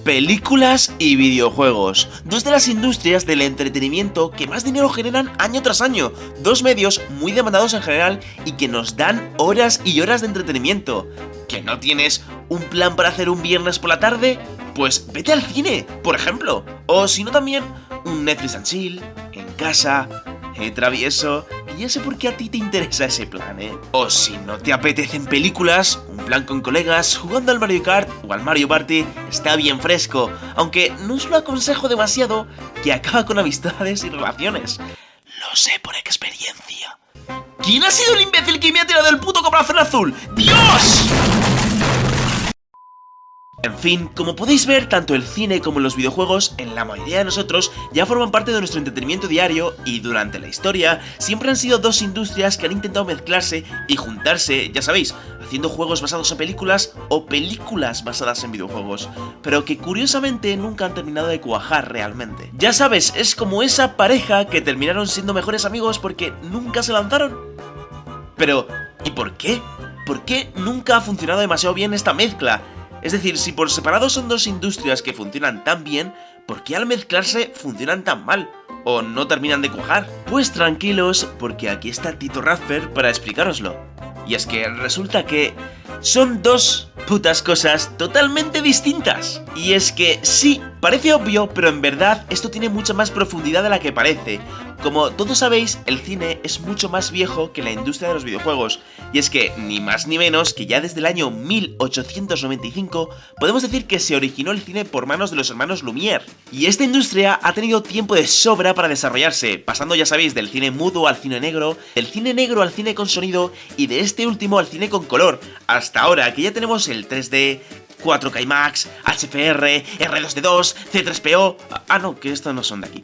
Películas y videojuegos, dos de las industrias del entretenimiento que más dinero generan año tras año, dos medios muy demandados en general y que nos dan horas y horas de entretenimiento. ¿Que no tienes un plan para hacer un viernes por la tarde? Pues vete al cine, por ejemplo. O si no también, un Netflix and chill, en casa, travieso, y ya sé por qué a ti te interesa ese plan, ¿eh? O si no te apetecen películas, un plan con colegas, jugando al Mario Kart o al Mario Party está bien fresco, aunque no os lo aconsejo demasiado, que acaba con amistades y relaciones. Lo sé por experiencia. ¿Quién ha sido el imbécil que me ha tirado el puto corazón azul? ¡Dios! En fin, como podéis ver, tanto el cine como los videojuegos, en la mayoría de nosotros, ya forman parte de nuestro entretenimiento diario y durante la historia siempre han sido dos industrias que han intentado mezclarse y juntarse, ya sabéis, haciendo juegos basados en películas o películas basadas en videojuegos, pero que curiosamente nunca han terminado de cuajar realmente. Ya sabes, es como esa pareja que terminaron siendo mejores amigos porque nunca se lanzaron. Pero, ¿y por qué? ¿Por qué nunca ha funcionado demasiado bien esta mezcla? Es decir, si por separado son dos industrias que funcionan tan bien, ¿por qué al mezclarse funcionan tan mal? ¿O no terminan de cuajar? Pues tranquilos, porque aquí está Tito Razfer para explicároslo. Y es que resulta que son dos putas cosas totalmente distintas. Y es que sí, parece obvio, pero en verdad esto tiene mucha más profundidad de la que parece. Como todos sabéis, el cine es mucho más viejo que la industria de los videojuegos, y es que ni más ni menos que ya desde el año 1895 podemos decir que se originó el cine por manos de los hermanos Lumière. Y esta industria ha tenido tiempo de sobra para desarrollarse, pasando ya sabéis del cine mudo al cine negro, del cine negro al cine con sonido y de este último al cine con color, hasta ahora que ya tenemos el 3D, 4K IMAX, HFR, R2D2, C3PO... Ah no, que estos no son de aquí.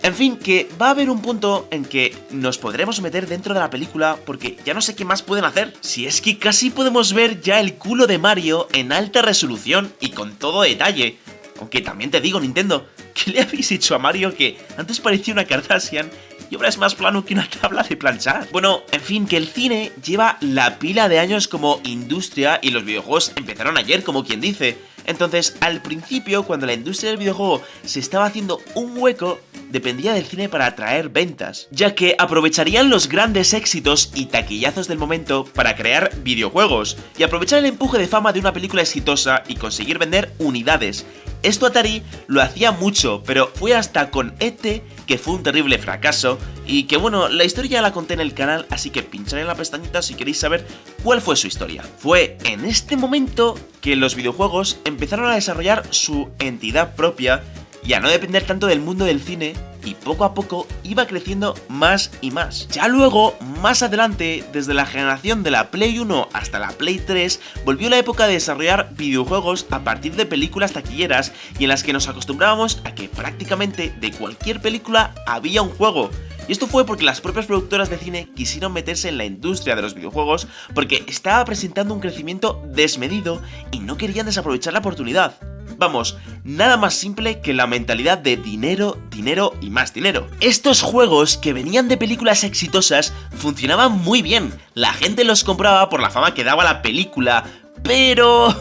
En fin, que va a haber un punto en que nos podremos meter dentro de la película porque ya no sé qué más pueden hacer. Si es que casi podemos ver ya el culo de Mario en alta resolución y con todo detalle. Aunque también te digo, Nintendo, ¿qué le habéis hecho a Mario que antes parecía una Kardashian y ahora es más plano que una tabla de planchar? Bueno, en fin, que el cine lleva la pila de años como industria y los videojuegos empezaron ayer, como quien dice. Entonces, al principio, cuando la industria del videojuego se estaba haciendo un hueco, dependía del cine para atraer ventas, ya que aprovecharían los grandes éxitos y taquillazos del momento para crear videojuegos, y aprovechar el empuje de fama de una película exitosa y conseguir vender unidades. Esto Atari lo hacía mucho, pero fue hasta con E.T. que fue un terrible fracaso, y que bueno, la historia ya la conté en el canal, así que pinchad en la pestañita si queréis saber cuál fue su historia. Fue en este momento que los videojuegos empezaron a desarrollar su entidad propia y a no depender tanto del mundo del cine, y poco a poco iba creciendo más y más. Ya luego, más adelante, desde la generación de la Play 1 hasta la Play 3, volvió la época de desarrollar videojuegos a partir de películas taquilleras y en las que nos acostumbrábamos a que prácticamente de cualquier película había un juego. Y esto fue porque las propias productoras de cine quisieron meterse en la industria de los videojuegos porque estaba presentando un crecimiento desmedido y no querían desaprovechar la oportunidad. Vamos, nada más simple que la mentalidad de dinero, dinero y más dinero. Estos juegos que venían de películas exitosas funcionaban muy bien, la gente los compraba por la fama que daba la película, pero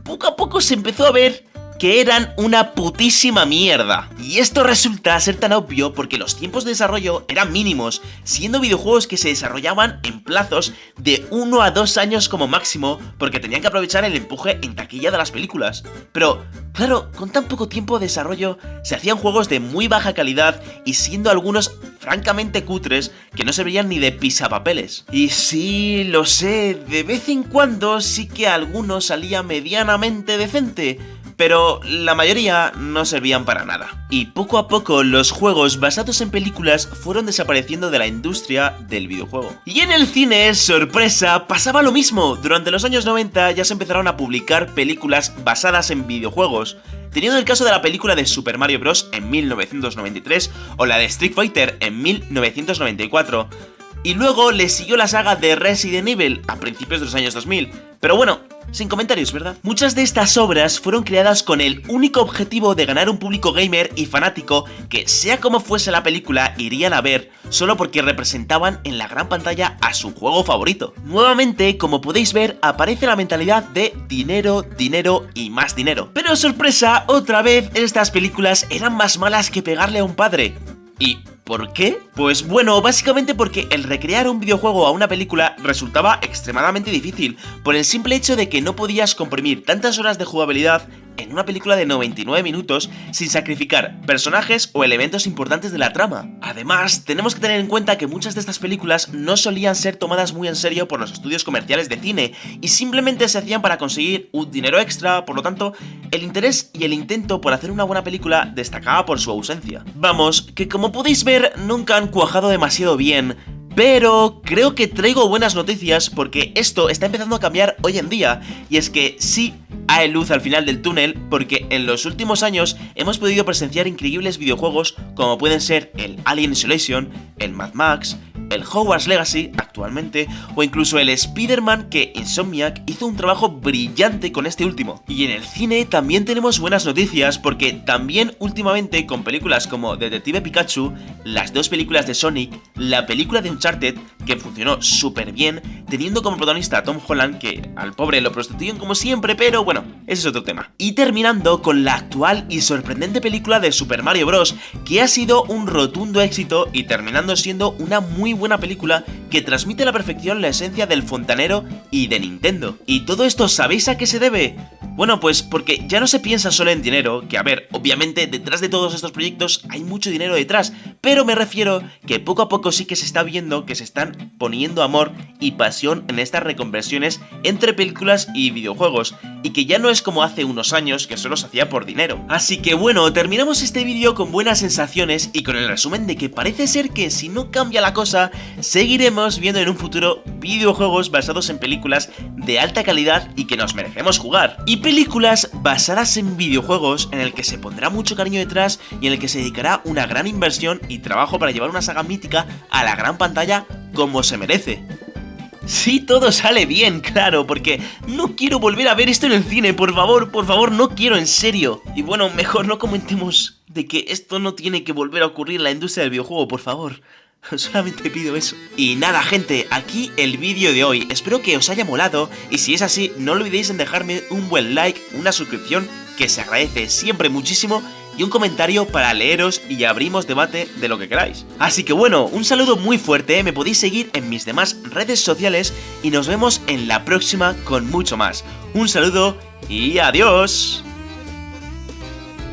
poco a poco se empezó a ver que eran una putísima mierda. Y esto resulta ser tan obvio porque los tiempos de desarrollo eran mínimos, siendo videojuegos que se desarrollaban en plazos de 1 a 2 años como máximo, porque tenían que aprovechar el empuje en taquilla de las películas. Pero, claro, con tan poco tiempo de desarrollo, se hacían juegos de muy baja calidad y siendo algunos francamente cutres que no servían ni de pisapapeles. Y sí, lo sé, de vez en cuando sí que alguno salía medianamente decente, pero la mayoría no servían para nada. Y poco a poco los juegos basados en películas fueron desapareciendo de la industria del videojuego. Y en el cine, sorpresa, pasaba lo mismo. Durante los años 90 ya se empezaron a publicar películas basadas en videojuegos, teniendo el caso de la película de Super Mario Bros. En 1993 o la de Street Fighter en 1994. Y luego le siguió la saga de Resident Evil a principios de los años 2000. Pero bueno, Sin comentarios, ¿verdad? Muchas de estas obras fueron creadas con el único objetivo de ganar un público gamer y fanático que, sea como fuese la película, irían a ver solo porque representaban en la gran pantalla a su juego favorito. Nuevamente, como podéis ver, aparece la mentalidad de dinero, dinero y más dinero. Pero sorpresa, otra vez estas películas eran más malas que pegarle a un padre. ¿Y por qué? Pues bueno, básicamente porque el recrear un videojuego a una película resultaba extremadamente difícil, por el simple hecho de que no podías comprimir tantas horas de jugabilidad en una película de 99 minutos sin sacrificar personajes o elementos importantes de la trama. Además, tenemos que tener en cuenta que muchas de estas películas no solían ser tomadas muy en serio por los estudios comerciales de cine y simplemente se hacían para conseguir un dinero extra, por lo tanto, el interés y el intento por hacer una buena película destacaba por su ausencia. Vamos, que como podéis ver, nunca han cuajado demasiado bien. Pero creo que traigo buenas noticias porque esto está empezando a cambiar hoy en día, y es que sí hay luz al final del túnel porque en los últimos años hemos podido presenciar increíbles videojuegos como pueden ser el Alien Isolation, el Mad Max, el Hogwarts Legacy actualmente, o incluso el Spider-Man, que Insomniac hizo un trabajo brillante con este último. Y en el cine también tenemos buenas noticias porque también últimamente con películas como Detective Pikachu, las dos películas de Sonic, la película de Uncharted, que funcionó súper bien, teniendo como protagonista a Tom Holland, que al pobre lo prostituyen como siempre, pero bueno, ese es otro tema. Y terminando con la actual y sorprendente película de Super Mario Bros, que ha sido un rotundo éxito y terminando siendo una muy buena película que transmite a la perfección la esencia del fontanero y de Nintendo. ¿Y todo esto sabéis a qué se debe? Bueno, pues porque ya no se piensa solo en dinero, que a ver, obviamente detrás de todos estos proyectos hay mucho dinero detrás, pero me refiero que poco a poco sí que se está viendo que se están poniendo amor y pasión en estas reconversiones entre películas y videojuegos, y que ya no es como hace unos años que solo se hacía por dinero. Así que bueno, terminamos este vídeo con buenas sensaciones y con el resumen de que parece ser que si no cambia la cosa, seguiremos viendo en un futuro videojuegos basados en películas de alta calidad y que nos merecemos jugar. Y películas basadas en videojuegos en el que se pondrá mucho cariño detrás y en el que se dedicará una gran inversión y trabajo para llevar una saga mítica a la gran pantalla como se merece. Si todo sale bien, claro, porque no quiero volver a ver esto en el cine, por favor, no quiero, en serio. Y bueno, mejor no comentemos de que esto no tiene que volver a ocurrir en la industria del videojuego, por favor. Solamente pido eso. Y nada, gente, aquí el vídeo de hoy. Espero que os haya molado y si es así, no olvidéis en dejarme un buen like, una suscripción, que se agradece siempre muchísimo, y un comentario para leeros y abrimos debate de lo que queráis. Así que bueno, un saludo muy fuerte, me podéis seguir en mis demás redes sociales y nos vemos en la próxima con mucho más. Un saludo y adiós.